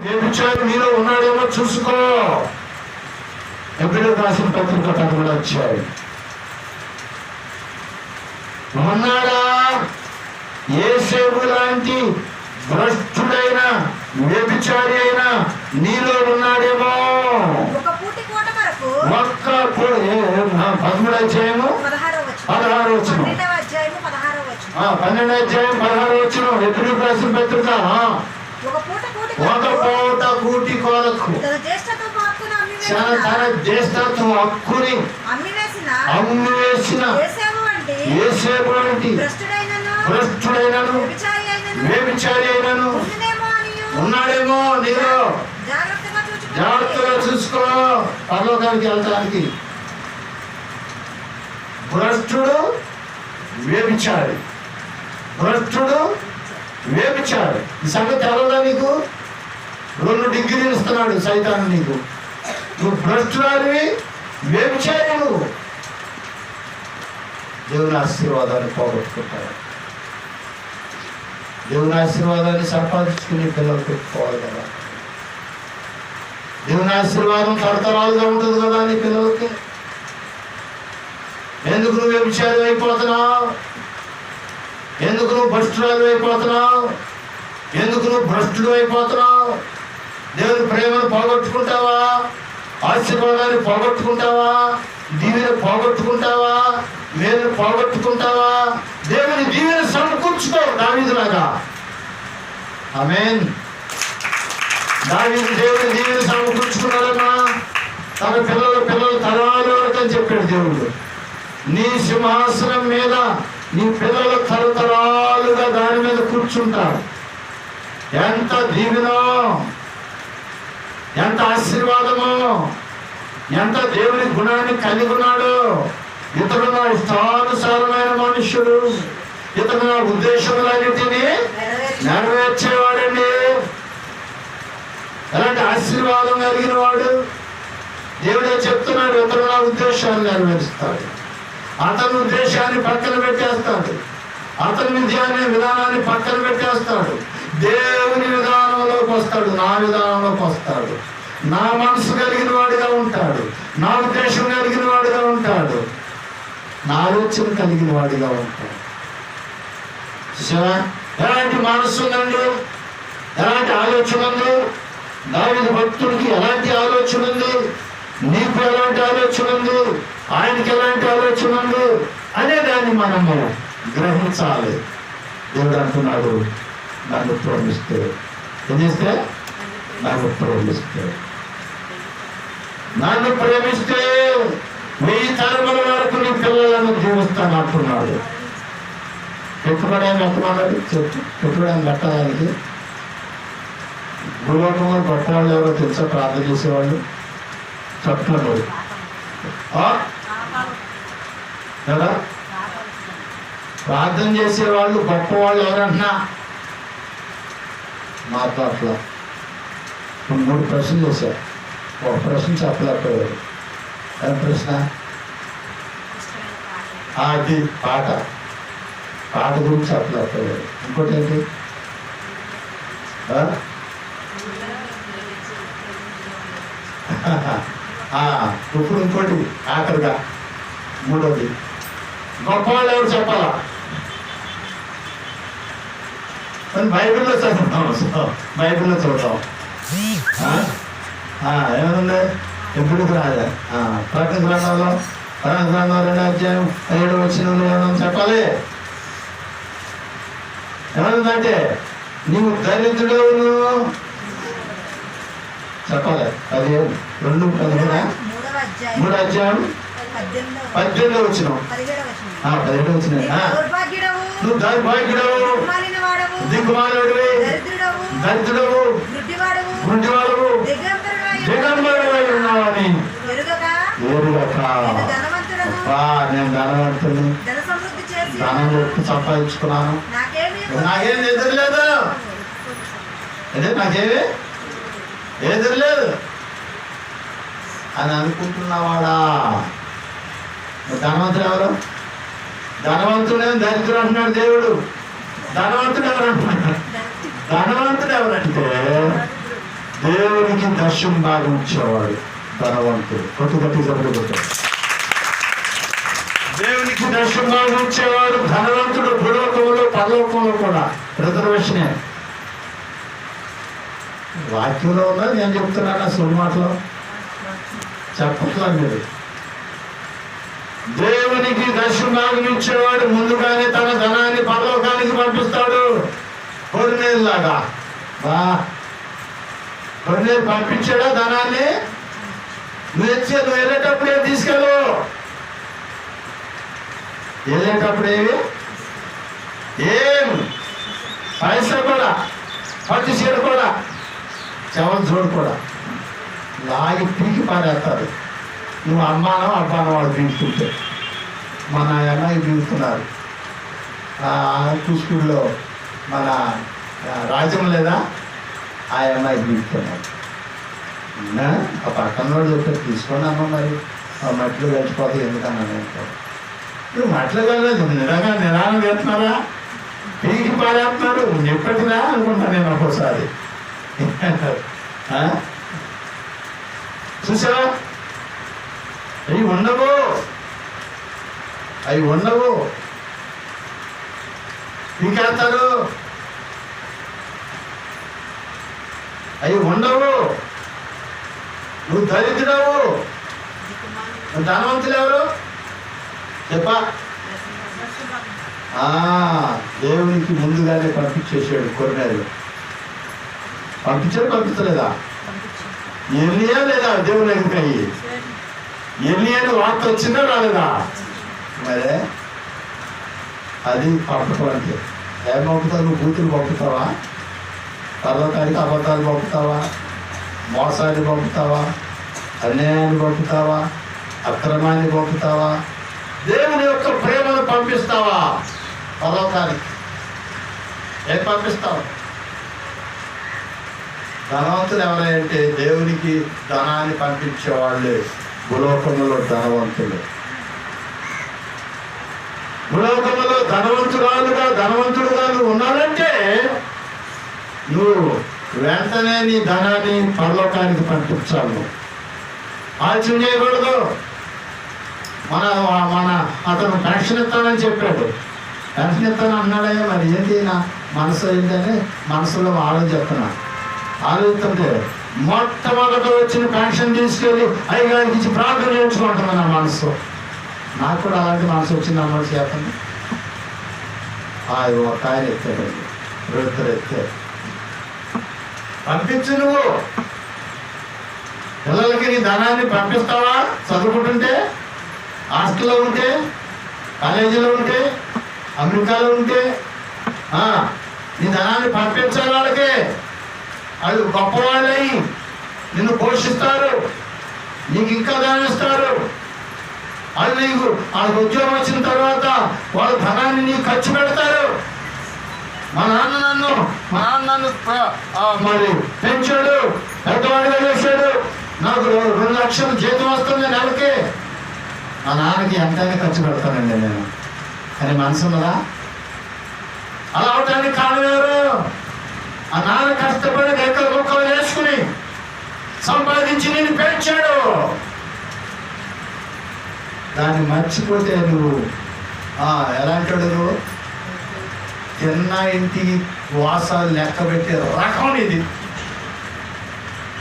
వ్యభిచారి నీలో ఉన్నాడేమో చూసుకో. ఎప్పుడో రాసిన పత్రిక 10వ అధ్యాయం. ఉన్నాడా? యేసేపు లాంటి భ్రష్టుడైన వ్యభిచారి అయినా నీలో ఉన్నాడేమో. ఒక్క 13వ అధ్యాయము 16వ వచనం. 12వ అధ్యాయం 16వ వచనం. ఎప్పుడు రాసిన పత్రిక. ఒక పూట కూటి కొరకు తన జ్యేష్ఠత్వ హక్కుని అమ్మివేసిన యేసేపు వంటి భ్రష్టుడైనను వ్యభిచారి అయినను ఉన్నాడేమో నీలో. జాగ్రత్తగా చూసుకో పరలోకానికి వెళ్ళటానికి. భ్రష్టుడు వ్యభిచారి, భ్రష్టుడు వ్యభిచారి. ఈ సంగతి తెలవదా నీకు? 2 డిగ్రీలు ఇస్తున్నాడు సైతాను నీకు. నువ్వు భ్రష్టురాలివి, వ్యభిచారి. నువ్వు దేవుని ఆశీర్వాదాన్ని పోగొట్టుకుంటాడు. దేవుని ఆశీర్వాదాన్ని సంపాదించుకుని పిల్లలు పెట్టుకోవాలి కదా. దేవుని ఆశీర్వాదం తరతరాలుగా ఉంటుంది కదా నీ పిల్లలకి. ఎందుకు నువ్వు వ్యభిచారి అయిపోతున్నావు? ఎందుకు నువ్వు భ్రష్టురాలు అయిపోతున్నావు? ఎందుకు నువ్వు భ్రష్టుడు అయిపోతున్నావు? దేవుని ప్రేమను పోగొట్టుకుంటావా? ఆశీర్వాదాన్ని పోగొట్టుకుంటావా? దీవెన పోగొట్టుకుంటావా? మేలును పోగొట్టుకుంటావా? దేవుని దీవెన సమకూర్చుకో దావీదులాగా. ఆమేన్. దావీదు దేవుని దీవెన సమకూర్చుకున్నాడమ్మా. తన పిల్లలు తరాల వరకు అని చెప్పాడు దేవుడు. నీ సింహాసనం మీద నీ పిల్లలు తరతరాలుగా దాని మీద కూర్చుంటారు. ఎంత దీవెనో, ఎంత ఆశీర్వాదమో, ఎంత దేవుని గుణాన్ని కలిగి ఉన్నాడు. ఇతడు నా ఇష్టానుసారమైన మనుష్యుడు, ఇతడు నా ఉద్దేశములన్నిటినీ నెరవేర్చేవాడండి. ఎలాంటి ఆశీర్వాదం కలిగిన వాడు. దేవుడే చెప్తున్నాడు, ఇతడు నా ఉద్దేశాన్ని నెరవేరుస్తాడు. అతని ఉద్దేశాన్ని పక్కన పెట్టేస్తాడు, అతని విధానాన్ని పక్కన పెట్టేస్తాడు. దేవుని విధానంలోకి వస్తాడు, నా విధానంలోకి వస్తాడు. నా మనసు కలిగిన వాడిగా ఉంటాడు, నా ఉద్దేశం కలిగిన వాడిగా ఉంటాడు, నా ఆలోచన కలిగిన వాడిగా ఉంటాడు. ఎలాంటి మనస్సు ఉందండి, ఎలాంటి ఆలోచన ఉంది? దావీదు భక్తుడికి ఎలాంటి ఆలోచన ఉంది? నీకు ఎలాంటి ఆలోచన ఉంది? ఆయనకి ఎలాంటి ఆలోచన ఉంది అనే దాన్ని మనము గ్రహించాలి. దేవుడు అంటున్నాడు, నన్ను ప్రేమిస్తే ఏం చేస్తే? నన్ను ప్రేమిస్తే 1000 తరముల వరకు నీ పిల్లలను దీవిస్తాను అంటున్నాడు. పెట్టుబడి పెట్టమన్నాడు. పెట్టుబడి పెట్టడానికి భూలోకంలో గొప్ప వాళ్ళు ఎవరో తెలుసా? ప్రార్థన చేసేవాళ్ళు చెప్పలేదు కదా. ప్రార్థన చేసేవాళ్ళు గొప్పవాళ్ళు ఎవరన్నా మాతో అట్లా 3 ప్రశ్నలు చేశారు. ఒక ప్రశ్న చెప్పలేకపోయారు. ఏం ప్రశ్న? అది పాట గురించి చెప్పలేకపోయారు. ఇంకోటి ఏంటి? ఇప్పుడు ఇంకోటి ఆఖరిగా 3వది గొప్పవాళ్ళు ఎవరు చెప్పాలా? బైబిల్లో చదువుతాం. బైబిల్లో చదువుతాం. ఏమనుంది? ఎప్పుడు రాదా? ప్రకటన గ్రంథంలో 2వ అధ్యాయం 7వ వచనంలో ఏమన్నా చెప్పాలి? ఏమనుందంటే నీవు దరిద్రుడవును చెప్పాలి. 2:15 3వ అధ్యాయం 18వ వచనం 17వ వచనం. నువ్వు దౌర్భాగ్యుడవు, దిక్కుమాలుడివి, దరిద్రుడవు, గుడ్డివాడవు, దిగంబరుడవై ఉన్నావని ఎరుగక నేను ధనవంతుని, ధనం సంపాదించుకున్నాను, నాకేమి ఎదురులేదు, అదే నాకేమి ఎదురులేదు అని అనుకుంటున్నవాడా? ధనవంతుడు ఎవరు? ధనవంతుడే దరిద్రుడు అంటున్నాడు దేవుడు. ధనవంతుడు ఎవరు అంటున్నాడు? ధనవంతుడు ఎవరంటే దేవునికి దశం భాగం ఇచ్చేవాడు ధనవంతుడు. కొట్టుగట్టి చెప్పబోతాడు. దేవునికి దశం భాగం ఇచ్చేవాడు ధనవంతుడు. భూలోకంలో పరలోకంలో కూడా రిజర్వేషనే. వాక్యంలో ఉందా నేను చెప్తున్నాను సుడి మాటలో చెప్పట్లా మీరు. దేవునికి దశం భాగం ఇచ్చేవాడు ముందుగానే తన ధనాన్ని పరలోకానికి పంపిస్తాడు. కొన్నేళ్ళలాగా కొన్నేళ్ళు పంపించాడా ధనాన్ని? నువ్వు వెళ్ళేటప్పుడే తీసుకెళ్ళు. వెళ్ళేటప్పుడేవి ఏం పైసా కూడా పట్టు చీర కూడా చెవలు చూడు కూడా లాగి పీకి పారేస్తారు. నువ్వు అమ్మానం వాడు పీకుతుంటే మన అమ్మాయి పీకుతున్నారు. కూసుకుడిలో మన రాజ్యం లేదా ఆ అమ్మాయి పీకుతున్నారు. ఆ పక్కన వాడు చెప్పారు తీసుకోండి అమ్మ, మరి ఆ మట్టిలో గడిచిపోతే ఎందుకన్నా నువ్వు మట్టిలో కాలేదు నిదానం చేస్తున్నారా? పీకి పారేస్తున్నారు. ఎప్పటినా అనుకుంటా నేను ఒక్కోసారి. చూసావా? అవి ఉండవు పీకేస్తారు. అవి ఉండవు. నువ్వు దరిద్రవు. ధనవంతులు ఎవరు చెప్పా? దేవునికి ముందుగానే పంపించేసాడు. కొన్నేళ్ళు పంపించలేదా? ఎలియా లేదా దేవుని దగ్గరికి? ఎలియాని వార్త వచ్చిందా రాలేదా? మరే అది పంపటం అంటే ఏం పంపుతావు? నువ్వు బూతులు పంపుతావా? పర్వతానికి అబద్ధాలు పంపుతావా? మోసాన్ని పంపుతావా? అన్యాయాన్ని పంపుతావా? అక్రమాన్ని పంపుతావా? దేవుని యొక్క ప్రేమను పంపిస్తావా పర్వతానికి? ఏం పంపిస్తావు? ధనవంతులు ఎవరంటే దేవునికి ధనాన్ని పంపించేవాళ్ళే భూలోకంలో ధనవంతులు. భూలోకంలో ధనవంతుడుగా నువ్వు ఉన్నాడంటే నువ్వు వెంటనే నీ ధనాన్ని పరలోకానికి పంపించాలి. ఆలస్యం చేయకూడదు. మన అతను పెన్షన్ ఇస్తానని చెప్పాడు. పెన్షన్ ఇస్తాను అన్నాడయ్యా, మరి ఏంటి నా మనసు ఏంటని మనసులో ఆలోచిస్తున్నా. ఆలోచిస్తుంటే మొట్టమొదట వచ్చిన పెన్షన్ తీసుకెళ్ళి అయ్యగారికి ఇచ్చి ప్రార్థన చేయించుకుంటుంది నా మనసు. నాకు కూడా అలాంటి మనసు వచ్చింది. నా మనసు చేస్తుంది. ఒక ఆయన ఎత్తాడండి, ఇద్దరు ఎత్తారు. పంపించు. నువ్వు పిల్లలకి నీ ధనాన్ని పంపిస్తావా? చదువుకుంటుంటే, హాస్టల్లో ఉంటే, కాలేజీలో ఉంటే, అమెరికాలో ఉంటే నీ ధనాన్ని పంపించాలి. వాళ్ళకి వాళ్ళు గొప్పవాళ్ళై నిన్ను పోషిస్తారు. నీకు ఇంకా ధనం ఇస్తారు. వాళ్ళు వాళ్ళకి ఉద్యోగం వచ్చిన తర్వాత వాళ్ళ ధనాన్ని నీకు ఖర్చు పెడతారు. మా నాన్న నన్ను మరి పెంచాడు, పెద్దవాడిగా చేశాడు, నాకు 2 లక్షలు జీతం వస్తుంది నెలకి. మా నాన్నకి ఎంతైనా ఖర్చు పెడతానండి నేను అని మనసు ఉన్నదా? అలా అవటానికి కారణం ఎవరు? ఆ నాన్న కష్టపడి రెక్కల కుక్కలు వేసుకుని సంపాదించి నేను పెంచాడు. దాన్ని మర్చిపోతే నువ్వు ఎలాంటాడు? నువ్వు తిన్న ఇంటికి వాసాలు లెక్క పెట్టే రకం ఇది.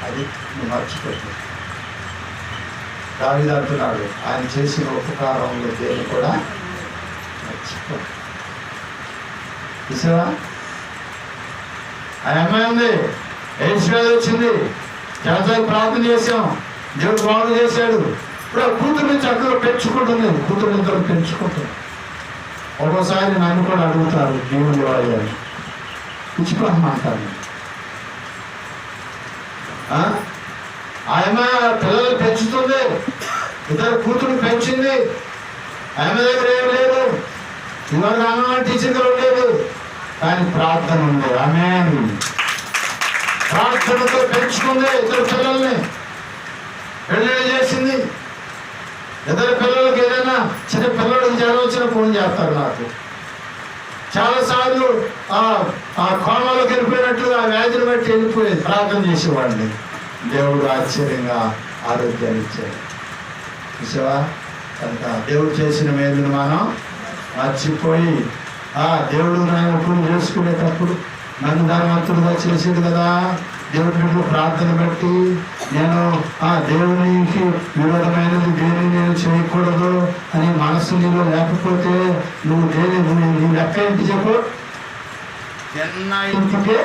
అది నువ్వు మర్చిపోతే దావీదు అంటున్నాడు, ఆయన చేసిన ఉపకారంలో దేని కూడా మర్చిపో. చూసావా? ఆ అమ్మాయి ఉంది, ఏడ్చివేద వచ్చింది, చాలాసార్లు ప్రార్థన చేసాం, దేవుడు బాగు చేశాడు. ఇప్పుడు ఆ కూతుర్ని చక్కగా పెంచుకుంటుంది. కూతురు ఇద్దరు పెంచుకుంటుంది. ఒక్కోసారి నన్ను కూడా అడుగుతారు, దేవుడు వాళ్ళు ఇచ్చిపోమంటారు. ఆమె పిల్లలు పెంచుతుంది, ఇద్దరు కూతురు పెంచింది. ఆమె దగ్గర ఏం లేదు, ఇవాళ అమ్మ టీచర్ గారు ఉండేది, కానీ ప్రార్థన ఉంది. ఆమె ప్రార్థనతో పెంచుకుంది. ఇద్దరు పిల్లల్ని పెళ్లి చేసింది. ఇద్దరు పిల్లలకి ఏదైనా చిన్న పిల్లడికి జ్వరం వచ్చినా ఫోన్ చేస్తారు నాకు. చాలాసార్లు ఆ కోమలోకి వెళ్ళిపోయినట్లుగా ఆ వ్యాధిని బట్టి వెళ్ళిపోయి ప్రార్థన చేసేవాడిని. దేవుడు ఆశ్చర్యంగా ఆరోగ్యాన్ని ఇచ్చాడు. చూసావా? కనుక దేవుడు చేసిన మేలును మనం మర్చిపోయి దేవుడు నాయన పూజ చేసుకునేటప్పుడు నన్ను ధనవంతుడుగా చేసేది కదా, దేవుడి బిడ్డలు ప్రార్థన బట్టి నేను దేవునికి విరోధమైనది దేని నేను చేయకూడదు అని మనసు నీలో లేకపోతే నువ్వు నీ లెక్క ఏంటి చెప్పు? ఎన్న ఇంటికే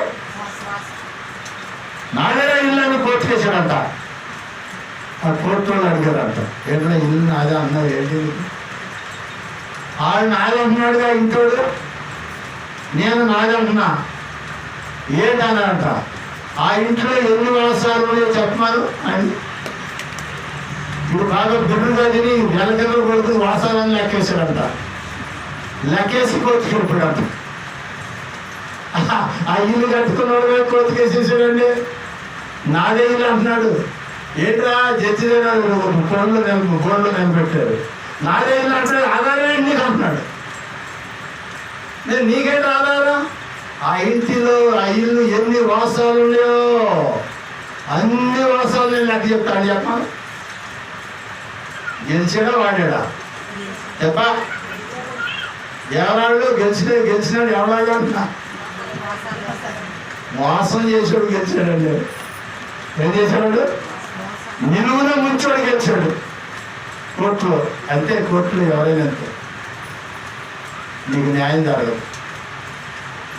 నాదే ఇల్లు అని కోర్టు చేశాడంట. ఆ కోర్టు వాళ్ళు అడిగారంట, ఏంటంటే ఇల్లు నాదే అన్నారు. ఏంటి ఆడు నాదే అంటున్నాడుగా ఇంటోడు, నేను నాదే అంటున్నా ఏంటన్నాడంట. ఆ ఇంట్లో ఎన్ని వాసాలు ఉన్నాయో చెప్పమాను అని. ఇప్పుడు బాగా బిడ్డగా తిని వెలకలు కొడుతూ వాసాలని లెక్కేశాడంట. లెక్కేసి కోతికెళ్ళిపోయాడంట. ఆ ఇల్లు కట్టుకున్నాడు కోతికేసేసాడండి. నాదే ఇల్లు అంటున్నాడు. ఏంట్రా జడ్జి ఫోన్లో నిలబెట్టారు. నాదే ఇల్లు అంటున్నాడు. ఆధారం నీకు అంటున్నాడు. నేను నీకేంటి ఆధారం? ఆ ఇంటిలో ఆ ఇల్లు ఎన్ని వాసాలు ఉన్నాయో అన్ని వాసాలు నేను లెక్క చెప్తాను. చెప్పాను గెలిచాడా వాడాడా చెప్ప? ఎవరాళ్ళు గెలిచినాడు ఎవరాళ్ళు అంటున్నా? మోసం చేసాడు గెలిచాడండి. ఏం చేశాడు? నిలువున ముంచోడు గెలిచాడు కోర్టులో. అంతే, కోర్టులో ఎవరైనా అంతే. నీకు న్యాయం జరగదు.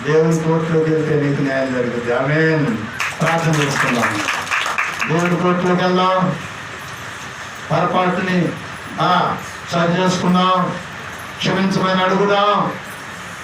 దేవుని కోర్టులోకి వెళ్తే నీకు న్యాయం జరుగుతుంది. ఆమేన్. ప్రార్థన చేసుకుందాం. దేవుడి కోర్టులోకి వెళ్దాం. పొరపాటుని సరి చేసుకుందాం. క్షమించమని అడుగుదాం.